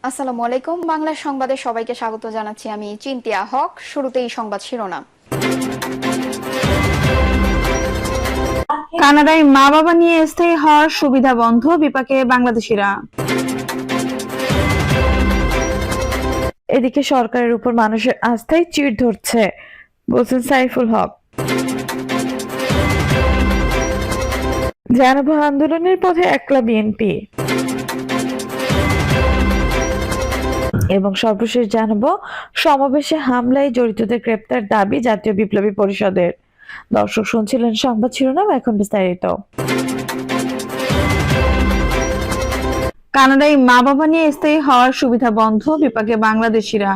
আসসালামু আলাইকুম। বাংলা সংবাদে সবাইকে স্বাগত জানাচ্ছি। আমি চিন্তিয়া হক। শুরুতেই সংবাদ শিরোনাম। কানাডায় মা বাবা নিয়ে স্থায়ী হওয়ার সুবিধা বন্ধ, বিপাকে বাংলাদেশিরা। এদিকে সরকারের উপর মানুষের আস্থায় চিড় ধরছে, বলছেন সাইফুল হক। জানাবো আন্দোলনের পথে একলা বিএনপি, এবং সর্বশেষ জানাবো সমাবেশে হামলায় জড়িতদের গ্রেপ্তার দাবি জাতীয় বিপ্লবী পরিষদের। দর্শক শুনছিলেন সংবাদ শিরোনাম, এখন বিস্তারিত। কানাডায় মা বাবা নিয়ে স্থায়ী হওয়ার সুবিধা বন্ধ, বিপাকে বাংলাদেশিরা।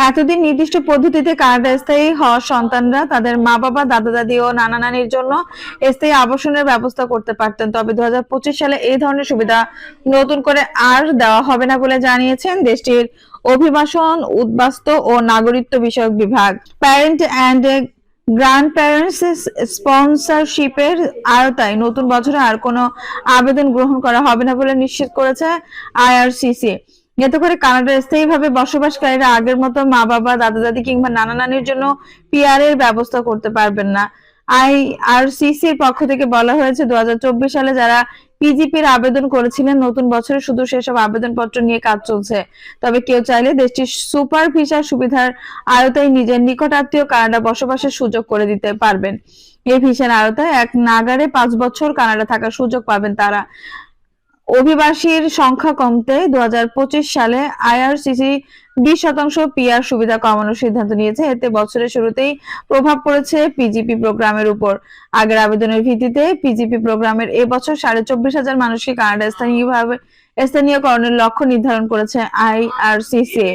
এতদিন নির্দিষ্ট পদ্ধতিতে কানাডায় স্থায়ী হওয়া সন্তানরা তাদের মা বাবা, দাদা দাদি ও নানা নানির জন্য স্থায়ী আবাসনের ব্যবস্থা করতে পারতেন। তবে 2025 সালে এই ধরনের সুবিধা নতুন করে আর দেওয়া হবে না বলে জানিয়েছেন দেশটির অভিবাসন, উদ্বাস্তু ও নাগরিকত্ব বিষয়ক বিভাগ। প্যারেন্ট অ্যান্ড গ্র্যান্ড প্যারেন্টস স্পন্সরশিপের আওতায় নতুন বছরে আর কোনো আবেদন গ্রহণ করা হবে না বলে নিশ্চিত করেছে আইআরসিসি। এতে করে কানাডায় স্থায়ীভাবে বসবাসকারীরা আগের মতো মা বাবা, দাদা দাদি কিংবা নানা নানির জন্য পিআর এর ব্যবস্থা করতে পারবেন না। আইআরসিসির পক্ষ থেকে বলা হয়েছে, 2024 সালে যারা পিজিপির আবেদন করেছিলেন, নতুন বছরে শুধু সেসব আবেদনপত্র নিয়ে কাজ চলছে। তবে কেউ চাইলে দেশটির সুপার ভিসা সুবিধার আওতায় নিজের নিকট আত্মীয় কানাডা বসবাসের সুযোগ করে দিতে পারবেন। এই ভিসার আওতায় এক নাগাড়ে 5 বছর কানাডা থাকার সুযোগ পাবেন তারা। অভিবাসীর সংখ্যা কমতে 2025 সালে আইআরসিসি 20% পিআর সুবিধা কমানোর সিদ্ধান্ত নিয়েছে। এতে বছরের শুরুতেই প্রভাব পড়েছে পিজিপি প্রোগ্রামের উপর। আগের আবেদনের ভিত্তিতে পিজিপি প্রোগ্রামের এবছর 24,500 মানুষকে কানাডা স্থানীয়করণের লক্ষ্য নির্ধারণ করেছে আইআরসিসি।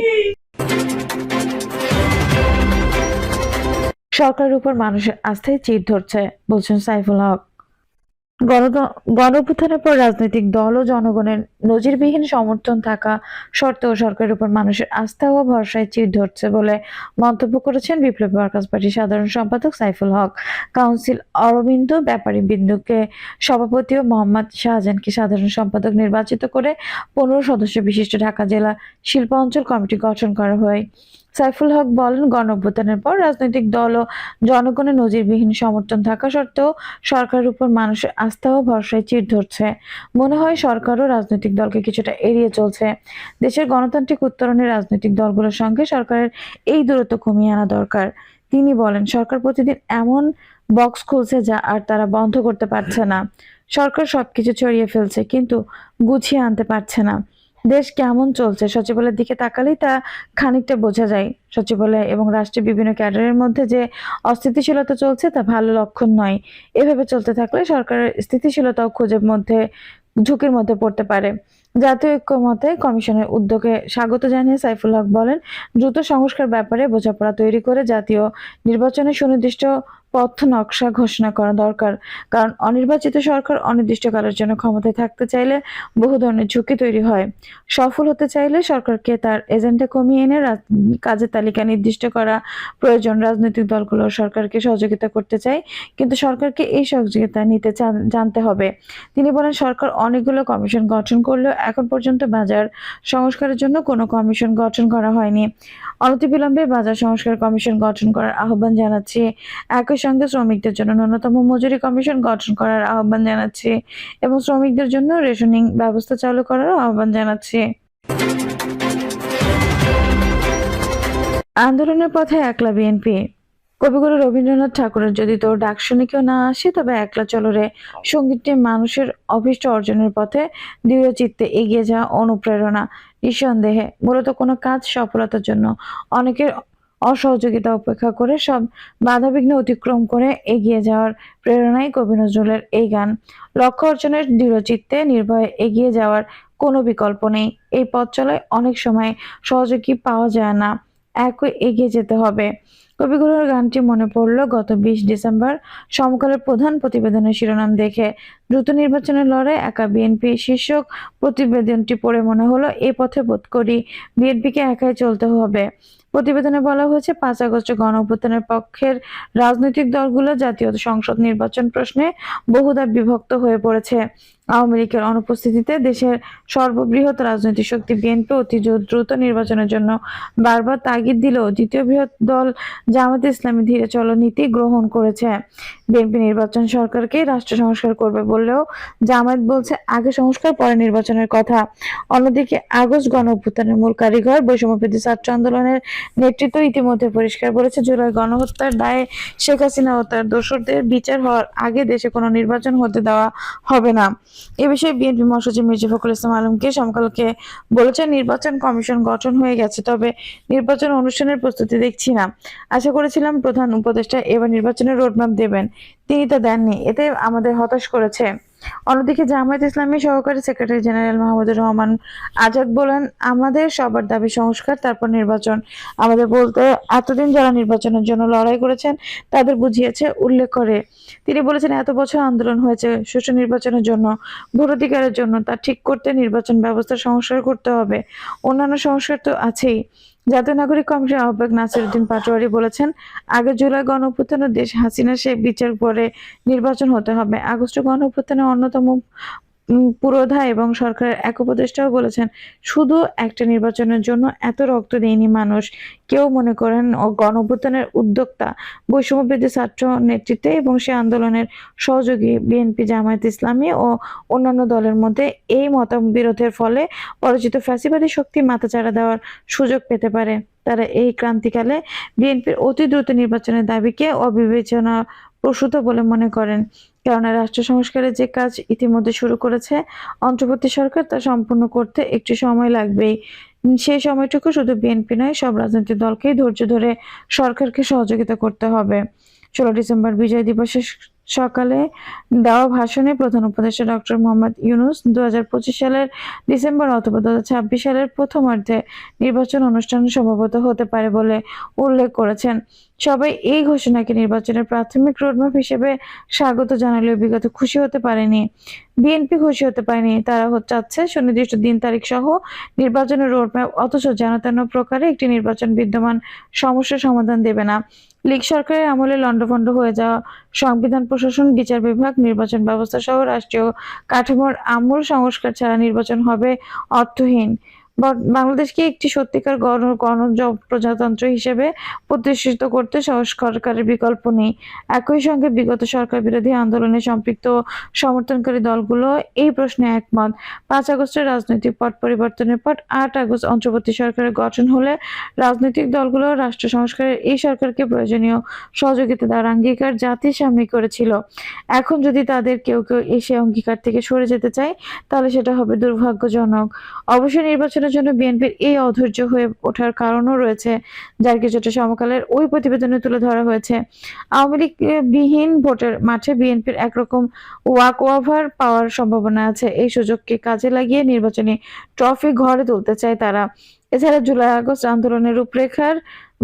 সরকারের উপর মানুষের আস্থায় চিড় ধরছে, বলছেন সাইফুল হক। গণঅভ্যুত্থানের পর রাজনৈতিক দল ও জনগণের নজিরবিহীন সমর্থন থাকা সত্ত্বেও সরকারের উপর মানুষের আস্থা ও ভরসায় চিড় ধরছে বলে মন্তব্য করেছেন বিপ্লবী ওয়ার্কার্স পার্টির সাধারণ সম্পাদক সাইফুল হক। কাউন্সিল অরবিন্দ ব্যাপারী বিন্দুকে সভাপতি ও মোহাম্মদ শাহজাহানকে সাধারণ সম্পাদক নির্বাচিত করে 15 সদস্য বিশিষ্ট ঢাকা জেলা শিল্প অঞ্চল কমিটি গঠন করা হয়। সাইফুল হক বলেন, গণঅভ্যুত্থানের পর রাজনৈতিক দল ও জনগণের নজিরবিহীন সমর্থন থাকা সত্ত্বেও সরকারের উপর মানুষের আস্থা ও ভরসায় চিড় ধরছে। মনে হয় সরকারও রাজনৈতিক দলকে কিছুটা এড়িয়ে চলছে। দেশের গণতান্ত্রিক উত্তরণে রাজনৈতিক দলগুলোর সঙ্গে সরকারের এই দূরত্ব কমিয়ে আনা দরকার। তিনি বলেন, সরকার প্রতিদিন এমন বক্স খুলছে যা আর তারা বন্ধ করতে পারছে না। সরকার সবকিছু ছড়িয়ে ফেলছে, কিন্তু গুছিয়ে আনতে পারছে না। দেশ কেমন চলছে সচিবালয়ের দিকে তাকালেই তা খানিকটা বোঝা যায়। সচিবালয় এবং রাষ্ট্রের বিভিন্ন ক্যাডারের মধ্যে যে অস্থিতিশীলতা চলছে তা ভালো লক্ষণ নয়। এভাবে চলতে থাকলে সরকারের স্থিতিশীলতাও ঝুঁকির মধ্যে পড়তে পারে। জাতীয় ঐক্যমত্য কমিশনের উদ্যোগে স্বাগত জানিয়ে সাইফুল হক বলেন, দ্রুত সংস্কার ব্যাপারে বোঝাপড়া তৈরি করে জাতীয় নির্বাচনের সুনির্দিষ্ট পথ নকশা ঘোষণা করা দরকার। কারণ অনির্বাচিত সরকার অনির্দিষ্টকালের জন্য ক্ষমতায় থাকতে চাইলে বহু ধরনের ঝুঁকি তৈরি হয়। সফল হতে চাইলে সরকারকে তার এজেন্ডা কমিয়ে এনে কাজের তালিকা নির্দিষ্ট করা প্রয়োজন। রাজনৈতিক দলগুলো সরকারকে সহযোগিতা করতে চায়, কিন্তু সরকারকে এই সহযোগিতা নিতে জানতে হবে। তিনি বলেন, সরকার অনেকগুলো কমিশন গঠন করলেও এখন পর্যন্ত বাজার সংস্কারের জন্য কোনো কমিশন গঠন করা হয়নি। অনতিবিলম্বে বাজার সংস্কার কমিশন গঠন করার আহ্বান জানাচ্ছি। একই সঙ্গে শ্রমিকদের জন্য ন্যূনতম মজুরি কমিশন গঠন করার আহ্বান জানাচ্ছি এবং শ্রমিকদের জন্য রেশনিং ব্যবস্থা চালু করার আহ্বান জানাচ্ছি। আন্দোলনের পথে একলা বিএনপি। কবিগুরু রবীন্দ্রনাথ ঠাকুরের যদি তোর ডাক শুনে কেউ না আসে, তবে একলা চলো রে সঙ্গীতটি মানুষের অভীষ্ট অর্জনের পথে দৃঢ় চিত্তে এগিয়ে যাওয়া অনুপ্রেরণা। নিঃসন্দেহে মূলত কোনো কাজ সফলতার জন্য অনেকের অসহযোগিতা উপেক্ষা করে সব বাধাবিঘ্ন অতিক্রম করে এগিয়ে যাওয়ার প্রেরণাই কবি নজরুলের এই গান। লক্ষ্য অর্জনের দৃঢ় চিত্তে নির্ভয়ে এগিয়ে যাওয়ার কোনো বিকল্প নেই। এই পথ চলায় অনেক সময় সহযোগী পাওয়া যায় না, একই এগিয়ে যেতে হবে। কবিগুরুর গানটি মনে পড়ল গত 20 ডিসেম্বর সমকালের প্রধান প্রতিবেদনের শিরোনাম দেখে। দ্রুত নির্বাচনের লড়াই একা বিএনপি শীর্ষক প্রতিবেদনটি পড়ে মনে হলো, এই পথে বোধ করি বিএনপিকে একাই চলতে হবে। প্রতিবেদনে বলা হয়েছে, 5 আগস্ট গণঅভ্যুত্থানের পক্ষের রাজনৈতিক দলগুলো জাতীয় সংসদ নির্বাচন প্রশ্নে বহুধা বিভক্ত হয়ে পড়েছে। আওয়ামী লীগের অনুপস্থিতিতে দেশের সর্ববৃহৎ রাজনৈতিক শক্তি বিএনপি অতি দ্রুত নির্বাচনের জন্য বারবার তাগিদ দিলেও দ্বিতীয় বৃহৎ দল জামায়াতে ইসলামী ধীরে চলো নীতি গ্রহণ করেছে। বিএনপি নির্বাচন সরকারকে রাষ্ট্র সংস্কার করবে বললেও জামায়াত বলছে আগে সংস্কার পরে নির্বাচনের কথা। অন্যদিকে আগস্ট গণ অভ্যুত্থানের মূল কারিগর বৈষম্যবিরোধী ছাত্র আন্দোলনের নেতৃত্ব ইতিমধ্যে পরিষ্কার বলেছে, জুলাই গণহত্যার দায়ে শেখ হাসিনা ও তার দোসরদের বিচার হওয়ার আগে দেশে কোনো নির্বাচন হতে দেওয়া হবে না। এ বিষয়ে বিএনপি মহাসচিব মির্জা ফখরুল ইসলাম আলমকে সমকালকে বলেছেন, নির্বাচন কমিশন গঠন হয়ে গেছে, তবে নির্বাচন অনুষ্ঠানের প্রস্তুতি দেখছি না। আশা করেছিলাম প্রধান উপদেষ্টা এবার নির্বাচনের রোডম্যাপ দেবেন, তিনি তা দেননি, এতে আমাদের হতাশ করেছে। অন্যদিকে জামায়াত ইসলামী সহকারী সেক্রেটারি জেনারেল মাহমুদুর রহমান আজাদ বলেন, আমাদের সবার দাবি সংস্কার তারপর নির্বাচন। আমাদের বলতে এতদিন যারা নির্বাচনের জন্য লড়াই করেছেন তাদের বুঝিয়েছে উল্লেখ করে তিনি বলেছেন, এত বছর আন্দোলন হয়েছে সুষ্ঠু নির্বাচনের জন্য, ভোটাধিকারের জন্য, তা ঠিক করতে নির্বাচন ব্যবস্থা সংস্কার করতে হবে। অন্যান্য সংস্কার তো আছেই। জাতীয় নাগরিক কমিটির আহ্বায়ক নাসির উদ্দিন পাটোয়ারি বলেছেন, আগে জুলাই গণঅভ্যুত্থানের দেশ হাসিনা সে বিচার পরে নির্বাচন হতে হবে। আগস্ট গণঅভ্যুত্থানের অন্যতম পুরোধা এবং সরকারের এক উপদেষ্টাও বলেছেন, শুধু একটা নির্বাচনের জন্য এত রক্ত দেয়নি মানুষ। কেউ মনে করেন গণঅভ্যুত্থানের উদ্যোক্তা বৈষম্যবিরোধী ছাত্র নেতৃত্বে এবং সে আন্দোলনের সহযোগী বিএনপি, জামায়াত ইসলামী ও অন্যান্য দলের মধ্যে এই মতবিরোধের ফলে পরাজিত ফ্যাসিবাদী শক্তি মাথাচাড়া দেওয়ার সুযোগ পেতে পারে। তারা এই ক্রান্তিকালে বিএনপির অতি দ্রুত নির্বাচনের দাবিকে অবিবেচনা প্রসূত বলে মনে করেন, কেননা রাষ্ট্র সংস্কারের যে কাজ ইতিমধ্যে শুরু করেছে অন্তর্বর্তী সরকার, তা সম্পূর্ণ করতে একটু সময় লাগবেই। সেই সময়টুকু শুধু বিএনপি নয়, সব রাজনৈতিক দলকেই ধৈর্য ধরে সরকারকে সহযোগিতা করতে হবে। 16 ডিসেম্বর বিজয় দিবসে সকালে দেওয়া ভাষণে প্রধান উপদেষ্টা ডক্টর মোহাম্মদ ইউনূস 2025 সালের ডিসেম্বর অথবা 2026 সালের প্রথমার্ধে নির্বাচন অনুষ্ঠান সম্ভবত হতে পারে বলে উল্লেখ করেছেন। সবাই এই ঘোষণাকে নির্বাচনের প্রাথমিক রোডম্যাপ হিসেবে স্বাগত জানালেও বিগত খুশি হতে পারেনি। বিএনপি খুশি হতে পারেনি। তারা চাচ্ছে সুনির্দিষ্ট দিন তারিখ সহ নির্বাচনের রোডম্যাপ, অথচ যেন তেন প্রকারে একটি নির্বাচন বিদ্যমান সমস্যার সমাধান দেবে না। লীগ সরকারের আমলে লন্ডভন্ড হয়ে যাওয়া সংবিধান, প্রশাসন, বিচার বিভাগ, নির্বাচন ব্যবস্থা সহ রাষ্ট্রীয় কাঠামোর আমূল সংস্কার ছাড়া নির্বাচন হবে অর্থহীন। বাংলাদেশকে একটি সত্যিকার প্রজাতন্ত্র হিসেবে প্রতিষ্ঠিত করতে সরকারের বিকল্প নেই। একই সঙ্গে বিগত সরকার বিরোধী আন্দোলনে সম্পৃক্ত সমর্থনকারী দলগুলো এই প্রশ্নে একমত। 5 আগস্টের রাজনৈতিক পট পরিবর্তনের পর 8 আগস্ট অন্তর্বর্তী সরকারের গঠন হলে রাজনৈতিক দলগুলো রাষ্ট্র সংস্কারের এই সরকারকে প্রয়োজনীয় সহযোগিতা দেওয়ার অঙ্গীকার জাতির সামনে করেছিল। এখন যদি তাদের কেউ কেউ এসে অঙ্গীকার থেকে সরে যেতে চায়, তাহলে সেটা হবে দুর্ভাগ্যজনক। অবশ্যই নির্বাচনের জন্য বিএনপির এই অধৈর্য হয়ে ওঠার কারণও রয়েছে, যার কিছুটা সমকালের ওই প্রতিবেদনে তুলে ধরা হয়েছে। আওয়ামী লীগ বিহীন ভোটের মাঠে বিএনপির একরকম ওয়াক ওভার পাওয়ার সম্ভাবনা আছে। এই সুযোগকে কাজে লাগিয়ে নির্বাচনী ট্রফি ঘরে তুলতে চায় তারা। এছাড়া জুলাই আগস্ট আন্দোলনের রূপরেখার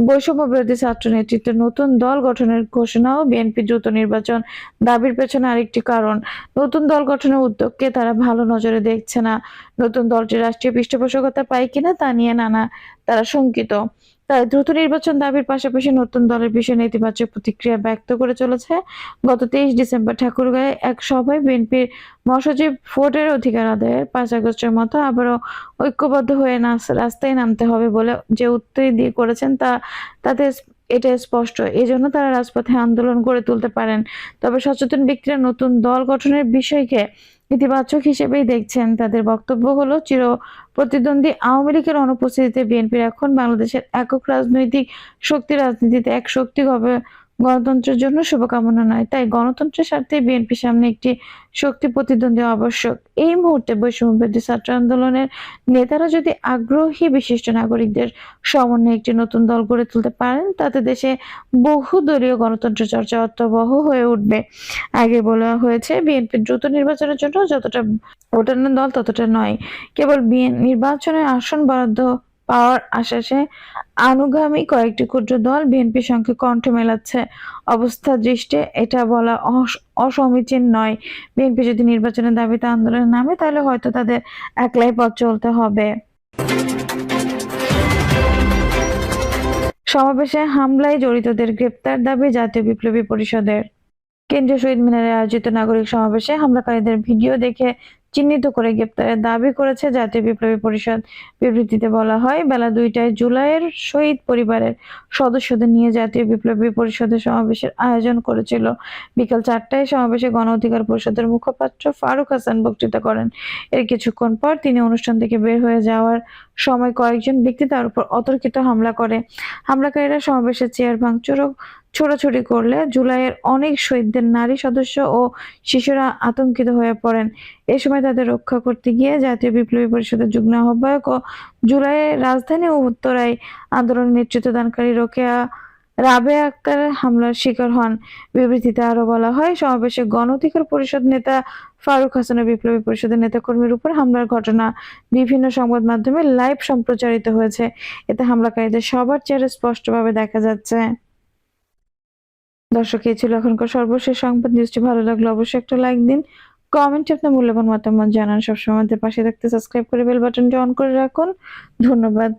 বৈষম্য বিরোধী ছাত্র নেতৃত্বের নতুন দল গঠনের ঘোষণাও বিএনপি দ্রুত নির্বাচন দাবির পেছনে আরেকটি কারণ। নতুন দল গঠনের উদ্যোগকে তারা ভালো নজরে দেখছে না। নতুন দলটি রাষ্ট্রীয় পৃষ্ঠপোষকতা পায় কিনা তা নিয়ে তারা শঙ্কিত। তাই দ্রুত নির্বাচন দাবির পাশাপাশি নতুন দলের বিষয়ে নেতিবাচক প্রতিক্রিয়া ব্যক্ত করে চলেছে। গত 23 ডিসেম্বর ঠাকুরগাঁয়ে এক সভায় বিএনপির মহাসচিব ভোটের অধিকার আদায়ের 5 আগস্টের মতো আবারও ঐক্যবদ্ধ হয়ে রাস্তায় নামতে হবে বলে যে উত্তর দিয়ে করেছেন, তাতে এটা স্পষ্ট। এজন্য তারা রাজপথে আন্দোলন গড়ে তুলতে পারেন। তবে সচেতন ব্যক্তিরা নতুন দল গঠনের বিষয়কে ইতিবাচক হিসেবেই দেখছেন। তাদের বক্তব্য হলো, চির প্রতিদ্বন্দ্বী আওয়ামী লীগের অনুপস্থিতিতে বিএনপির এখন বাংলাদেশের একক রাজনৈতিক শক্তি রাজনীতিতে এক শক্তি হবে গণতন্ত্রের জন্য শুভকামনা নয়। তাই গণতন্ত্রের স্বার্থে বিএনপির সামনে একটি শক্তি প্রতিদ্বন্দ্বী আবশ্যক। এই মুহূর্তে বৈষম্যবিরোধী ছাত্র আন্দোলনের নেতারা যদি আগ্রহী বিশিষ্ট নাগরিকদের সমন্বয়ে একটি নতুন দল গড়ে তুলতে পারেন, তাতে দেশে বহুদলীয় গণতন্ত্র চর্চা অর্থবহ হয়ে উঠবে। আগে বলা হয়েছে, বিএনপি দ্রুত নির্বাচনের জন্য যতটা ভোটান্ন দল ততটা নয়, কেবল নির্বাচনের আসন বরাদ্দ পাওয়ার আশ্বাসে আনুগামী কয়েকটি ক্ষুদ্র দল বিএনপির সঙ্গে কণ্ঠ মেলাচ্ছে। অবস্থা দৃষ্টে এটা বলা অসমীচীন নয়। বিএনপি যদি নির্বাচনের দাবিতে আন্দোলনে নামে, তাহলে হয়তো তাদের একলাই পথ চলতে হবে। সমাবেশে হামলায় জড়িতদের গ্রেপ্তার দাবি জাতীয় বিপ্লবী পরিষদের। কেন্দ্রীয় শহীদ মিনারে আয়োজিত নাগরিক সমাবেশে হামলাকারীদের ভিডিও দেখে চিহ্নিত করে গ্রেপ্তারের দাবি করেছে জাতীয় বিপ্লবী পরিষদ। বিবৃতিতে বলা হয়, বেলা 2টায় জুলাইয়ের শহীদ পরিবারের সদস্যদের নিয়ে জাতীয় বিপ্লবী পরিষদের সমাবেশের আয়োজন করেছিল। বিকাল 4টায় সমাবেশে গণ অধিকার পরিষদের মুখপাত্র ফারুক হাসান বক্তৃতা করেন। এর কিছুক্ষণ পর তিনি অনুষ্ঠান থেকে বের হয়ে যাওয়ার সময় কয়েকজন ব্যক্তি তার উপর অতর্কিত হামলা করে। হামলাকারীরা সমাবেশের চেয়ার ভাঙচুর ও ছোড়াছুড়ি করলে জুলাইয়ের অনেক শহীদদের নারী সদস্য ও শিশুরা আতঙ্কিত হয়ে পড়েন। এ সময় তাদের রক্ষা করতে গিয়ে জাতীয় বিপ্লবী পরিষদের যুগ্ম আহ্বায়ক ও জুলাইয়ের রাজধানী ও উত্তরায় আন্দোলনের নেতৃত্বদানকারী রোকেয়া রাবেয়া আক্তার হামলার শিকার হন। বিবৃতিতে আরো বলা হয়, সমাবেশে গণ অধিকার পরিষদ নেতা ফারুক হাসান ও বিপ্লবী পরিষদের নেতাকর্মীর উপর হামলার ঘটনা বিভিন্ন সংবাদ মাধ্যমে লাইভ সম্প্রচারিত হয়েছে। এতে হামলাকারীদের সবার চেহারা স্পষ্টভাবে দেখা যাচ্ছে। দর্শক, এই ছিল এখনকার সর্বশেষ সংবাদ। নিউজটি ভালো লাগলে অবশ্যই একটা লাইক দিন, কমেন্টে আপনার মূল্যবান মতামত জানান। সবসময় আমাদের পাশে থাকতে সাবস্ক্রাইব করে বেল বাটনটি অন করে রাখুন। ধন্যবাদ।